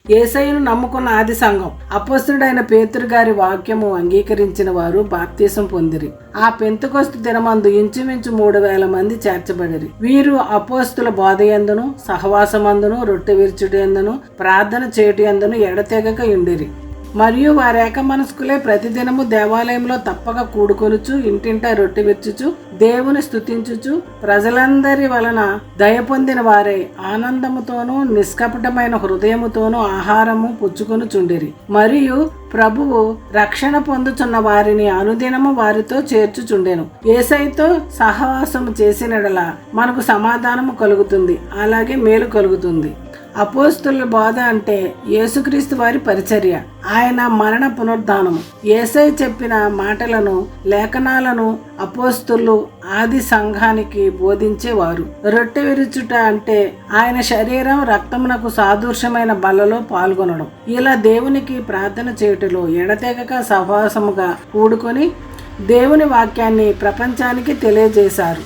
యేసయ్యను నమ్ముకున్న ఆది సంఘం అపోస్తలుడైన పేతురు గారి వాక్యము అంగీకరించిన వారు బాప్తీసం పొందిరి. ఆ పెంతెకొస్తు దినమందు ఇంచుమించు 3,000 మంది చేర్చబడిరి. వీరు అపోస్తుల బోధయందును, సహవాసమందును, రొట్టె విరుచుటయందును, ప్రార్థన చేయుటయందును ఎడతెగక ఉండిరి. మరియు వారేక మనస్కులే ప్రతిదినము దేవాలయంలో తప్పక కూడుకొనుచు, ఇంటింటా రొట్టె విరుచుచు, దేవుని స్తుతించుచు, ప్రజలందరి వలన దయ పొందిన వారై ఆనందముతోనూ నిష్కపటమైన హృదయముతోనూ ఆహారము పుచ్చుకొనుచుండిరి. మరియు ప్రభువు రక్షణ పొందుచున్న వారిని అనుదినము వారితో చేర్చుచుండెను. యేసయ్యతో సహవాసము చేసినడలా మనకు సమాధానము కలుగుతుంది, అలాగే మేలు కలుగుతుంది. అపోస్తుల బోధ అంటే యేసుక్రీస్తు వారి పరిచర్య, ఆయన మరణ పునరుద్ధానము. యేసయ్య చెప్పిన మాటలను, లేఖనాలను అపోస్తులు ఆది సంఘానికి బోధించేవారు. రొట్టె విరుచుట అంటే ఆయన శరీరం రక్తమునకు సాదృశ్యమైన బలలో పాల్గొనడం. ఇలా దేవునికి ప్రార్థన చేయుటలో ఎడతెగక సహవాసముగా కూడుకొని దేవుని వాక్యాన్ని ప్రపంచానికి తెలియజేశారు.